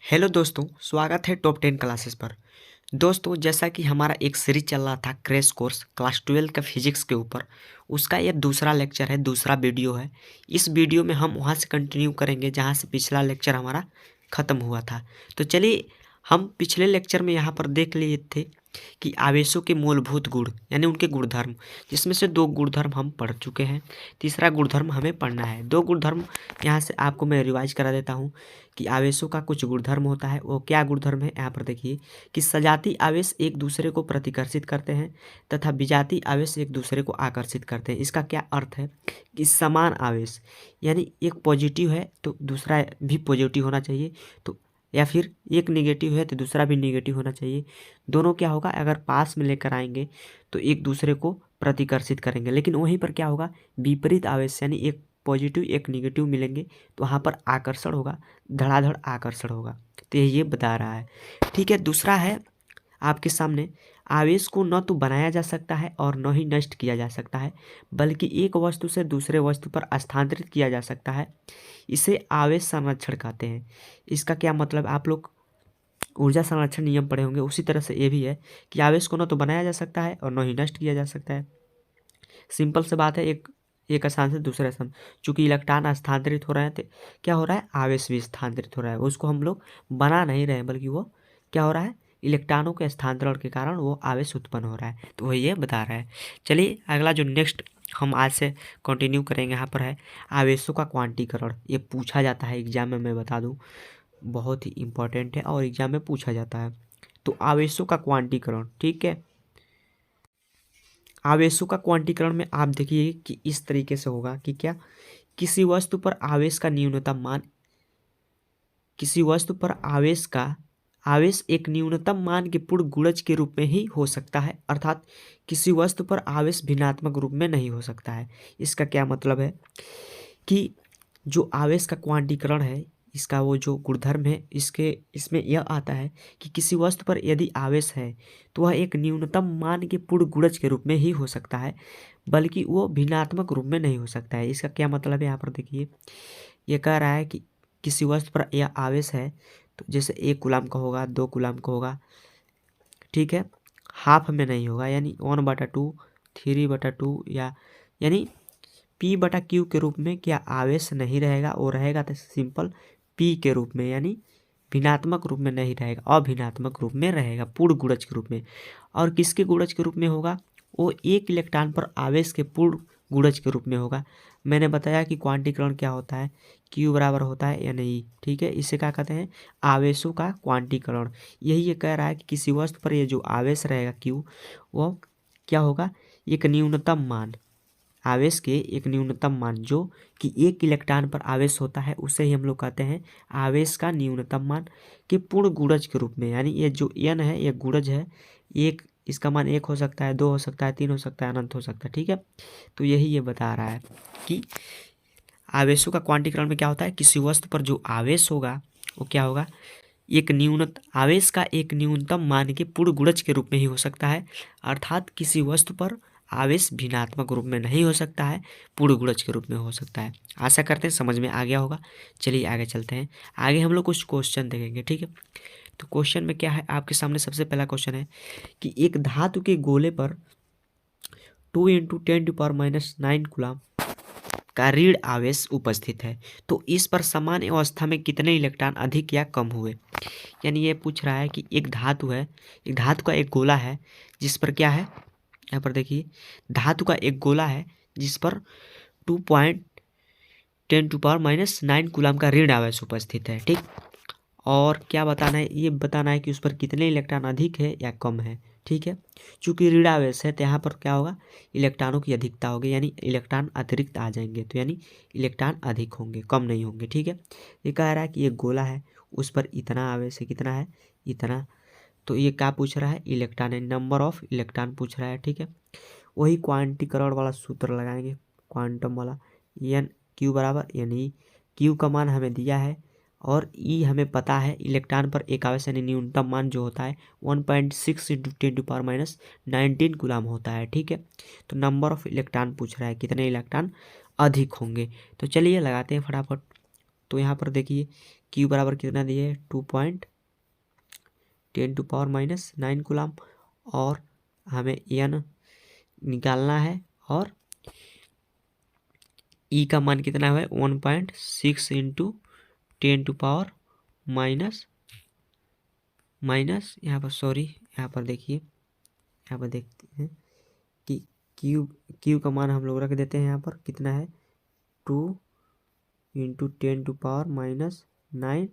Hello दोस्तों, स्वागत है टॉप 10 क्लासेस पर। दोस्तों, जैसा कि हमारा एक सीरीज चल रहा था क्रैश कोर्स क्लास 12 का फिजिक्स के ऊपर, उसका ये दूसरा लेक्चर है, दूसरा वीडियो है। इस वीडियो में हम वहाँ से कंटिन्यू करेंगे जहाँ से पिछला लेक्चर हमारा ख़त्म हुआ था। तो चलिए, हम पिछले लेक्चर में यहाँ पर देख लिए थे कि आवेशों के मूलभूत गुण यानी उनके गुणधर्म, जिसमें से 2 गुणधर्म हम पढ़ चुके हैं। तीसरा गुणधर्म हमें पढ़ना है। 2 गुणधर्म यहाँ से आपको मैं रिवाइज करा देता हूँ कि आवेशों का कुछ गुणधर्म होता है। वो क्या गुणधर्म है, यहाँ पर देखिए कि सजाती आवेश एक दूसरे को प्रतिकर्षित करते हैं तथा विजातीय आवेश एक दूसरे को आकर्षित करते हैं। इसका क्या अर्थ है कि समान आवेश यानी एक पॉजिटिव है तो दूसरा भी पॉजिटिव होना चाहिए, तो या फिर एक नेगेटिव है तो दूसरा भी नेगेटिव होना चाहिए। दोनों क्या होगा, अगर पास में लेकर आएंगे तो एक दूसरे को प्रतिकर्षित करेंगे। लेकिन वहीं पर क्या होगा, विपरीत आवेश यानी एक पॉजिटिव एक नेगेटिव मिलेंगे तो वहाँ पर आकर्षण होगा, धड़ाधड़ आकर्षण होगा। तो ये बता रहा है। ठीक है, दूसरा है आपके सामने, आवेश को न तो बनाया जा सकता है और न ही नष्ट किया जा सकता है, बल्कि एक वस्तु से दूसरे वस्तु पर स्थानांतरित किया जा सकता है। इसे आवेश संरक्षण कहते हैं। इसका क्या मतलब, आप लोग ऊर्जा संरक्षण नियम पढ़े होंगे, उसी तरह से ये भी है कि आवेश को न तो बनाया जा सकता है और न ही नष्ट किया जा सकता है। सिंपल से बात है, एक स्थान से दूसरे स्थान, चूंकि इलेक्ट्रॉन स्थानांतरित हो रहे हैं तो क्या हो रहा है, आवेश भी स्थानांतरित हो रहा है। उसको हम लोग बना नहीं रहे, बल्कि वो क्या हो रहा है, इलेक्ट्रॉनों के स्थानांतरण के कारण वो आवेश उत्पन्न हो रहा है। तो वही ये बता रहा है। चलिए, अगला जो नेक्स्ट हम आज से कंटिन्यू करेंगे यहाँ पर है आवेशों का क्वांटीकरण। ये पूछा जाता है एग्जाम में, मैं बता दूँ, बहुत ही इंपॉर्टेंट है और एग्जाम में पूछा जाता है। तो आवेशों का क्वांटीकरण, ठीक है। आवेशों का क्वांटीकरण में आप देखिए कि इस तरीके से होगा कि क्या, किसी वस्तु पर आवेश का न्यूनतम मान, किसी वस्तु पर आवेश एक न्यूनतम मान के पूर्ण गुणज के रूप में ही हो सकता है, अर्थात किसी वस्तु पर आवेश भिन्नात्मक रूप में नहीं हो सकता है। इसका क्या मतलब है कि जो आवेश का क्वांटीकरण है, इसका वो जो गुणधर्म है, इसमें यह आता है कि किसी वस्तु पर यदि आवेश है तो वह एक न्यूनतम मान के पूर्ण गुणज के रूप में ही हो सकता है, बल्कि वो भिन्नात्मक रूप में नहीं हो सकता है। इसका क्या मतलब है, यहाँ पर देखिए ये कह रहा है कि किसी वस्तु पर यह आवेश है तो जैसे 1 कूलम का होगा, 2 कूलम का होगा, ठीक है, हाफ में नहीं होगा, यानी 1/2 3/2 या यानी P/Q के रूप में क्या आवेश नहीं रहेगा। वो रहेगा तो सिंपल P के रूप में, यानी भिन्नात्मक रूप में नहीं रहेगा, अभिन्नात्मक रूप में रहेगा, पूर्ण गुणज के रूप में। और किसके गुणज के रूप में होगा, वो एक इलेक्ट्रॉन पर आवेश के पूर्ण गुणज के रूप में होगा। मैंने बताया कि क्वांटीकरण क्या होता है, Q बराबर होता है N E, ठीक है। इसे क्या कहते हैं, आवेशों का क्वांटीकरण। यही ये कह रहा है कि किसी वस्तु पर ये जो आवेश रहेगा Q, वो क्या होगा, एक न्यूनतम मान, आवेश के एक न्यूनतम मान जो कि एक इलेक्ट्रॉन पर आवेश होता है, उसे ही हम लोग कहते हैं आवेश का न्यूनतम मान के पूर्ण गुणज के रूप में। यानी ये जो n है ये गुणज है, एक इसका मान 1 हो सकता है, 2 हो सकता है, 3 हो सकता है, अनंत हो सकता है, ठीक है। तो यही ये बता रहा है कि आवेशों का क्वांटीकरण में क्या होता है, किसी वस्तु पर जो आवेश होगा वो क्या होगा, आवेश का एक न्यूनतम मान के पूर्ण गुणज के रूप में ही हो सकता है, अर्थात किसी वस्तु पर आवेश भिन्नात्मक रूप में नहीं हो सकता है, पूर्ण गुणज के रूप में हो सकता है। आशा करते हैं समझ में आ गया होगा। चलिए आगे चलते हैं। आगे हम लोग कुछ क्वेश्चन देखेंगे, ठीक है। तो क्वेश्चन में क्या है, आपके सामने सबसे पहला क्वेश्चन है कि एक धातु के गोले पर 2 × 10⁻⁹ कूलम का ऋण आवेश उपस्थित है, तो इस पर समान अवस्था में कितने इलेक्ट्रॉन अधिक या कम हुए। यानी ये पूछ रहा है कि एक धातु है, एक धातु का एक गोला है जिस पर क्या है, यहाँ पर देखिए धातु का एक गोला है जिस पर 2.10⁻⁹ कूलम का ऋण आवेश उपस्थित है, ठीक। और क्या बताना है, ये बताना है कि उस पर कितने इलेक्ट्रॉन अधिक है या कम है, ठीक है। चूंकि ऋण आवेश है तो यहाँ पर क्या होगा, इलेक्ट्रॉनों की अधिकता होगी, यानी इलेक्ट्रॉन अतिरिक्त आ जाएंगे, तो यानी इलेक्ट्रॉन अधिक होंगे, कम नहीं होंगे, ठीक है। ये कह रहा है कि एक गोला है, उस पर इतना आवेश है, कितना है, इतना। तो ये क्या पूछ रहा है, इलेक्ट्रॉन है, नंबर ऑफ इलेक्ट्रॉन पूछ रहा है, ठीक है। वही क्वांटीकरण वाला सूत्र लगाएंगे, क्वांटम वाला, Q बराबर NE। Q का मान हमें दिया है और E हमें पता है, इलेक्ट्रॉन पर एक आवेश यानी न्यूनतम मान जो होता है 1.6 × 10⁻⁹ कूलम होता है, ठीक है। तो नंबर ऑफ इलेक्ट्रॉन पूछ रहा है, कितने इलेक्ट्रॉन अधिक होंगे। तो चलिए लगाते हैं फटाफट। तो यहाँ पर देखिए क्यू बराबर कितना दिए 2.10⁻⁹ कूलम और हमें एन निकालना है और ई का मान कितना है 1.6 इंटू 10⁻⁻, यहाँ पर सॉरी यहाँ पर देखिए, यहाँ पर देखते हैं कि क्यू का मान हम लोग रख देते हैं यहाँ पर कितना है 2 इंटू 10⁻⁹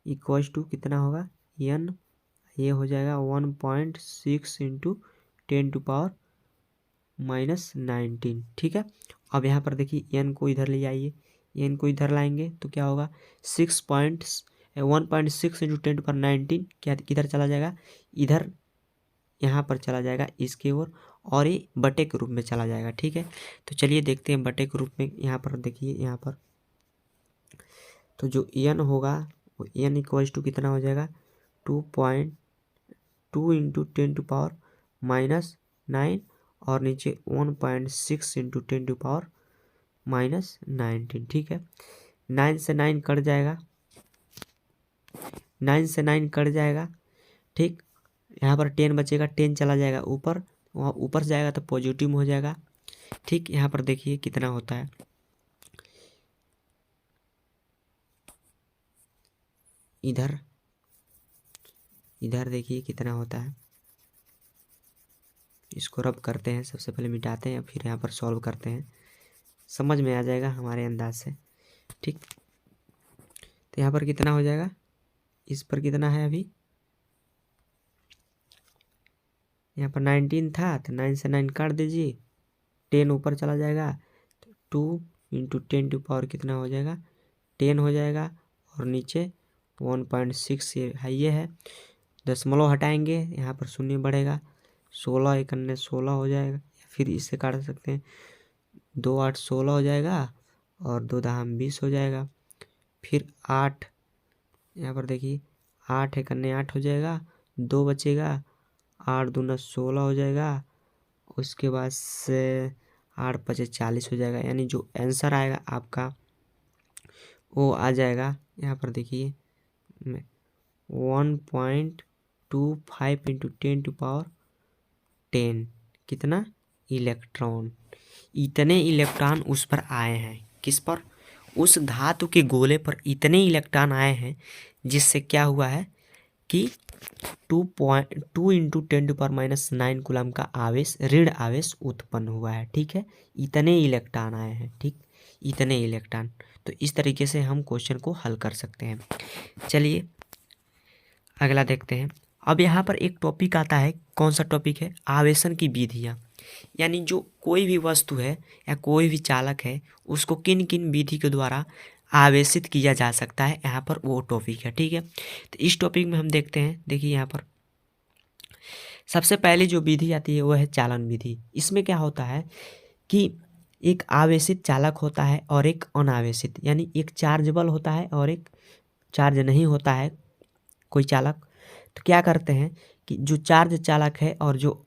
इक्वल्स टू कितना होगा एन, ये हो जाएगा 1.6 इंटू 10⁻⁻19। ठीक है। अब यहाँ पर देखिए एन को इधर ले आइए, एन को इधर लाएंगे तो क्या होगा 1.6 इंटू 10⁻19 क्या किधर चला जाएगा, इधर यहाँ पर चला जाएगा इसके ओर और ये बटे के रूप में चला जाएगा। ठीक है। तो चलिए देखते हैं बटे के रूप में। यहाँ पर देखिए, यहाँ पर तो जो एन होगा वो एन इक्वल्स टू कितना हो जाएगा 2.2 इंटू 10⁻⁻9 और नीचे 1.6 इंटू 10⁻⁻19। ठीक है। 9 से 9 कट जाएगा, 9 से 9 कट जाएगा। ठीक। यहाँ पर 10 बचेगा, 10 चला जाएगा ऊपर, वहाँ ऊपर से जाएगा तो पॉजिटिव हो जाएगा। ठीक। यहाँ पर देखिए कितना होता है, इधर देखिए कितना होता है। इसको रब करते हैं, सबसे पहले मिटाते हैं फिर यहाँ पर सॉल्व करते हैं, समझ में आ जाएगा हमारे अंदाज से। ठीक। तो यहाँ पर कितना हो जाएगा, इस पर कितना है अभी, यहाँ पर 19 था तो 9 से 9 काट दीजिए, 10 ऊपर चला जाएगा तो 2 इंटू 10⁻⁻ कितना हो जाएगा 10 हो जाएगा और नीचे 1.6 ये है, दशमलव हटाएंगे यहाँ पर शून्य बढ़ेगा, 16 एक अन्य 16 हो जाएगा, फिर इससे काट सकते हैं 2 8 16 हो जाएगा और 2 दाम 20 हो जाएगा। फिर 8 यहाँ पर देखिए 8 एक अन्य 8 हो जाएगा, 2 बचेगा, 8 दूना 16 हो जाएगा, उसके बाद से 8 5 40 हो जाएगा। यानी जो आंसर आएगा आपका वो आ जाएगा, यहाँ पर देखिए 1.25 इंटू 10⁻10 कितना इलेक्ट्रॉन, इतने इलेक्ट्रॉन उस पर आए हैं। किस पर, उस धातु के गोले पर इतने इलेक्ट्रॉन आए हैं जिससे क्या हुआ है कि 2 इंटू 10⁻⁻9 कूलम का आवेश, ऋण आवेश उत्पन्न हुआ है। ठीक है। इतने इलेक्ट्रॉन आए हैं। ठीक, इतने इलेक्ट्रॉन। तो इस तरीके से हम क्वेश्चन को हल कर सकते हैं। चलिए अगला देखते हैं। अब यहाँ पर एक टॉपिक आता है, कौन सा टॉपिक है, आवेशन की विधियाँ। यानी जो कोई भी वस्तु है या कोई भी चालक है उसको किन किन विधि के द्वारा आवेशित किया जा सकता है, यहाँ पर वो टॉपिक है। ठीक है। तो इस टॉपिक में हम देखते हैं, देखिए यहाँ पर सबसे पहले जो विधि आती है वो है चालन विधि। इसमें क्या होता है कि एक आवेशित चालक होता है और एक अनावेशित, यानी एक चार्जेबल होता है और एक चार्ज नहीं होता है कोई चालक। तो क्या करते हैं कि जो चार्ज चालक है और जो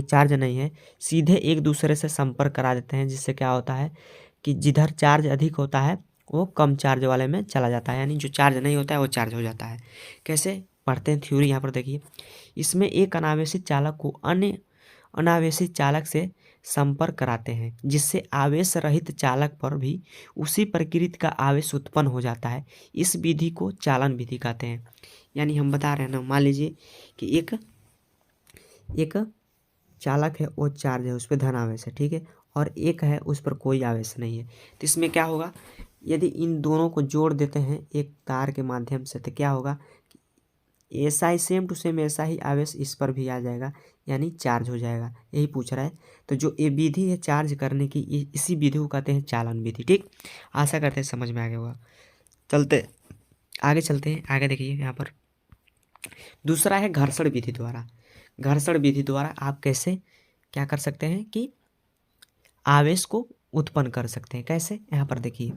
चार्ज नहीं है सीधे एक दूसरे से संपर्क करा देते हैं, जिससे क्या होता है कि जिधर चार्ज अधिक होता है वो कम चार्ज वाले में चला जाता है, यानी जो चार्ज नहीं होता है वो चार्ज हो जाता है। कैसे पढ़ते हैं थ्योरी, यहाँ पर देखिए। इसमें एक अनावेशित चालक को अन्य अनावेशित चालक से संपर्क कराते हैं, जिससे आवेश रहित चालक पर भी उसी प्रकृति का आवेश उत्पन्न हो जाता है। इस विधि को चालन विधि कहते हैं। यानी हम बता रहे हैं ना, मान लीजिए कि एक चालक है, वो चार्ज है, उस पर धन आवेश है। ठीक है। और एक है उस पर कोई आवेश नहीं है। तो इसमें क्या होगा, यदि इन दोनों को जोड़ देते हैं एक तार के माध्यम से तो क्या होगा, ऐसा ही सेम टू सेम ऐसा ही आवेश इस पर भी आ जाएगा, यानी चार्ज हो जाएगा। यही पूछ रहा है। तो जो ये विधि है चार्ज करने की, इसी विधि को कहते हैं चालन विधि। ठीक, आशा करते हैं समझ में आ गया होगा। आगे चलते हैं। आगे देखिए यहाँ पर दूसरा है घर्षण विधि द्वारा। घर्षण विधि द्वारा आप कैसे क्या कर सकते हैं कि आवेश को उत्पन्न कर सकते हैं। कैसे, यहाँ पर देखिए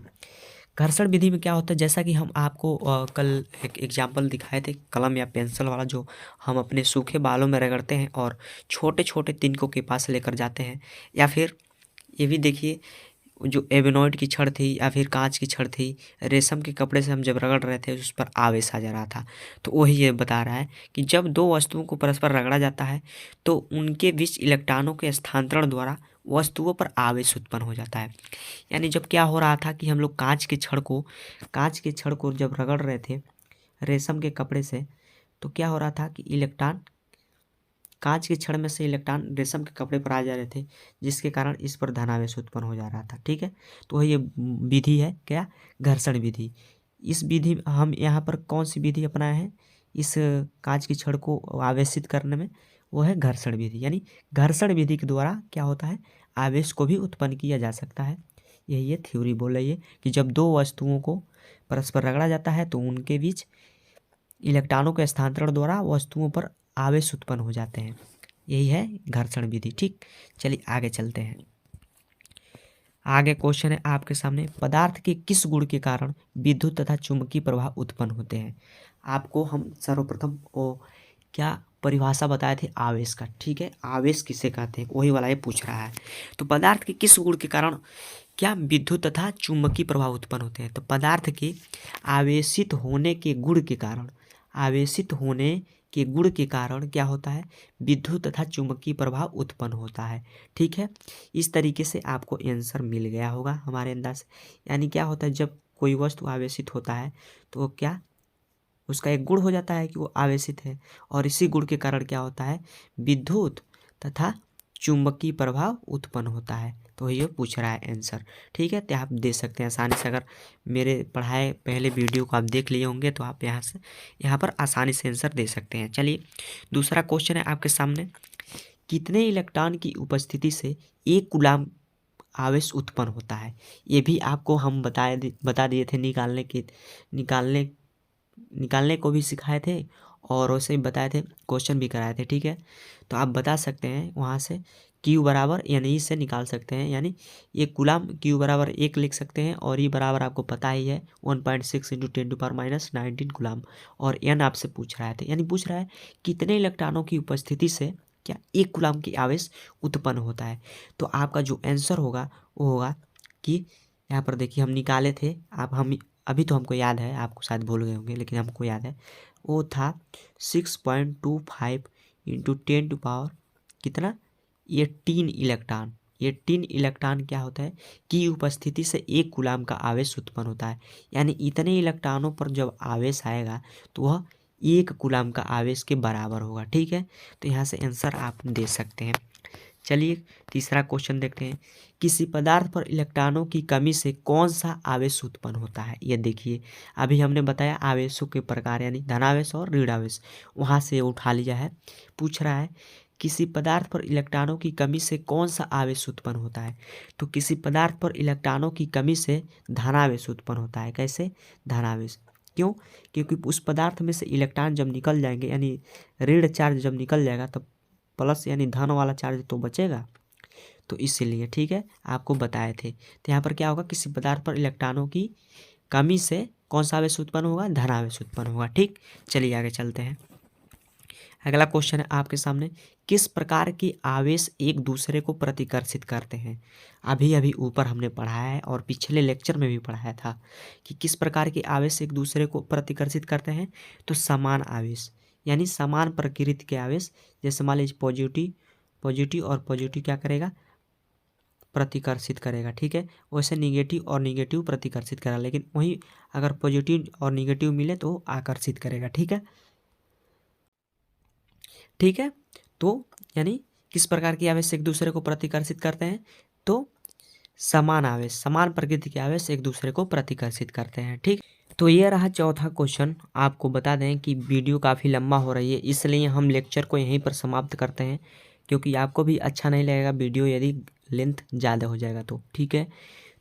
घर्षण विधि में क्या होता है, जैसा कि हम आपको कल एक एग्जाम्पल दिखाए थे कलम या पेंसिल वाला, जो हम अपने सूखे बालों में रगड़ते हैं और छोटे छोटे तिनकों के पास लेकर जाते हैं। या फिर ये भी देखिए जो एबेनॉइड की छड़ थी या फिर कांच की छड़ थी, रेशम के कपड़े से हम जब रगड़ रहे थे उस पर आवेश आ जा रहा था। तो वही ये बता रहा है कि जब दो वस्तुओं को परस्पर रगड़ा जाता है तो उनके बीच इलेक्ट्रॉनों के स्थानांतरण द्वारा वस्तुओं पर आवेश उत्पन्न हो जाता है। यानी जब क्या हो रहा था कि हम लोग कांच के छड़ को जब रगड़ रहे थे रेशम के कपड़े से, तो क्या हो रहा था कि इलेक्ट्रॉन कांच के छड़ में से इलेक्ट्रॉन रेशम के कपड़े पर आ जा रहे थे, जिसके कारण इस पर धनावेश उत्पन्न हो जा रहा था। ठीक है, तो ये विधि है क्या, घर्षण विधि। इस विधि हम यहाँ पर कौन सी विधि अपनाए हैं इस कांच की छड़ को आवेशित करने में, वो है घर्षण विधि। यानी घर्षण विधि के द्वारा क्या होता है, आवेश को भी उत्पन्न किया जा सकता है। यही ये थ्योरी बोल रही है कि जब दो वस्तुओं को परस्पर रगड़ा जाता है तो उनके बीच इलेक्ट्रॉनों के स्थानांतरण द्वारा वस्तुओं पर आवेश उत्पन्न हो जाते हैं। यही है घर्षण विधि। ठीक, चलिए आगे चलते हैं। आगे क्वेश्चन है आपके सामने, पदार्थ के किस गुण के कारण विद्युत तथा चुंबकीय प्रवाह उत्पन्न होते हैं। आपको हम सर्वप्रथम क्या परिभाषा बताए थे आवेश का। ठीक है, आवेश किसे कहते हैं वही वाला ये पूछ रहा है। तो पदार्थ के किस गुण के कारण क्या विद्युत तथा चुंबकीय प्रवाह उत्पन्न होते हैं। तो पदार्थ के आवेशित होने के गुण के कारण, आवेशित होने के गुण के कारण क्या होता है, विद्युत तथा चुंबकीय प्रभाव उत्पन्न होता है। ठीक है, इस तरीके से आपको आंसर मिल गया होगा हमारे अंदाज से। यानी क्या होता है, जब कोई वस्तु आवेशित होता है तो वो क्या, उसका एक गुण हो जाता है कि वो आवेशित है, और इसी गुण के कारण क्या होता है, विद्युत तथा चुंबकीय प्रभाव उत्पन्न होता है। तो ये पूछ रहा है आंसर। ठीक है, तो आप दे सकते हैं आसानी से। अगर मेरे पढ़ाए पहले वीडियो को आप देख लिए होंगे तो आप यहाँ पर आसानी से आंसर दे सकते हैं। चलिए दूसरा क्वेश्चन है आपके सामने, कितने इलेक्ट्रॉन की उपस्थिति से एक कूलम्ब आवेश उत्पन्न होता है। ये भी आपको हम बता दिए थे, निकालने को भी सिखाए थे और वैसे ही बताए थे, क्वेश्चन भी कराए थे। ठीक है, तो आप बता सकते हैं वहाँ से Q बराबर यानी से निकाल सकते हैं। यानी ये कूलम्ब Q बराबर 1 लिख सकते हैं, और E बराबर आपको पता ही है 1.6 × 10⁻⁻19 कूलम्ब। और N आपसे पूछ रहा है, यानी पूछ रहा है कितने इलेक्ट्रॉनों की उपस्थिति से क्या एक कूलम्ब की आवेश उत्पन्न होता है। तो आपका जो आंसर होगा वो होगा कि यहाँ पर देखिए हम निकाले थे, हम अभी तो हमको याद है, आपको शायद भूल गए होंगे लेकिन हमको याद है, वो था 6.25 × 10⁻, कितना, 18 इलेक्ट्रॉन। 18 इलेक्ट्रॉन क्या होता है कि उपस्थिति से एक कूलम्ब का आवेश उत्पन्न होता है। यानी इतने इलेक्ट्रॉनों पर जब आवेश आएगा तो वह एक कूलम्ब का आवेश के बराबर होगा। ठीक है, तो यहाँ से आंसर आप दे सकते हैं। चलिए तीसरा क्वेश्चन देखते हैं, किसी पदार्थ पर इलेक्ट्रॉनों की कमी से कौन सा आवेश उत्पन्न होता है। ये देखिए अभी हमने बताया आवेशों के प्रकार, यानी धनावेश और ऋण आवेश, वहाँ से उठा लिया है। पूछ रहा है किसी पदार्थ पर इलेक्ट्रॉनों की कमी से कौन सा आवेश उत्पन्न होता है। तो किसी पदार्थ पर इलेक्ट्रॉनों की कमी से धनावेश उत्पन्न होता है। कैसे, धनावेश, क्यों, क्योंकि उस पदार्थ में से इलेक्ट्रॉन जब निकल जाएंगे, यानी ऋण चार्ज जब निकल जाएगा तब प्लस यानी धन वाला चार्ज तो बचेगा, तो इसीलिए। ठीक है, आपको बताए थे। तो यहाँ पर क्या होगा, किसी पदार्थ पर इलेक्ट्रॉनों की कमी से कौन सा आवेश उत्पन्न होगा, धनावेश उत्पन्न होगा। ठीक, चलिए आगे चलते हैं। अगला क्वेश्चन है आपके सामने, किस प्रकार के आवेश एक दूसरे को प्रतिकर्षित करते हैं। अभी अभी ऊपर हमने पढ़ाया है और पिछले लेक्चर में भी पढ़ाया था कि किस प्रकार के आवेश एक दूसरे को प्रतिकर्षित करते हैं। तो समान आवेश, यानी समान प्रकृति के आवेश, जैसे मान लीजिए पॉजिटिव और पॉजिटिव क्या करेगा, प्रतिकर्षित करेगा। ठीक है, वैसे निगेटिव और निगेटिव प्रतिकर्षित करेगा, लेकिन वही अगर पॉजिटिव और निगेटिव मिले तो आकर्षित करेगा। ठीक है, ठीक है, तो यानी किस प्रकार के आवेश एक दूसरे को प्रतिकर्षित करते हैं, तो समान आवेश, समान प्रकृति के आवेश एक दूसरे को प्रतिकर्षित करते हैं। ठीक, तो ये रहा चौथा क्वेश्चन। आपको बता दें कि वीडियो काफ़ी लंबा हो रही है, इसलिए हम लेक्चर को यहीं पर समाप्त करते हैं, क्योंकि आपको भी अच्छा नहीं लगेगा वीडियो यदि लेंथ ज़्यादा हो जाएगा तो। ठीक है,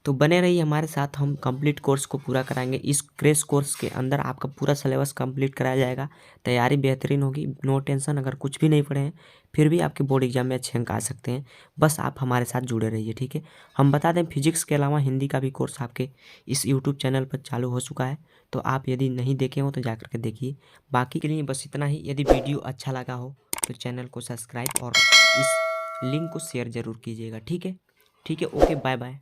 तो बने रहिए हमारे साथ, हम कंप्लीट कोर्स को पूरा कराएंगे। इस क्रैश कोर्स के अंदर आपका पूरा सिलेबस कंप्लीट कराया जाएगा, तैयारी बेहतरीन होगी, नो टेंशन। अगर कुछ भी नहीं पढ़े हैं फिर भी आपके बोर्ड एग्जाम में अच्छे अंक आ सकते हैं, बस आप हमारे साथ जुड़े रहिए। ठीक है, हम बता दें फिजिक्स के अलावा हिंदी का भी कोर्स आपके इस यूट्यूब चैनल पर चालू हो चुका है, तो आप यदि नहीं देखे हो तो जा करके देखिए। बाकी के लिए बस इतना ही। यदि वीडियो अच्छा लगा हो तो चैनल को सब्सक्राइब और इस लिंक को शेयर ज़रूर कीजिएगा। ठीक है, ठीक है, ओके, बाय बाय।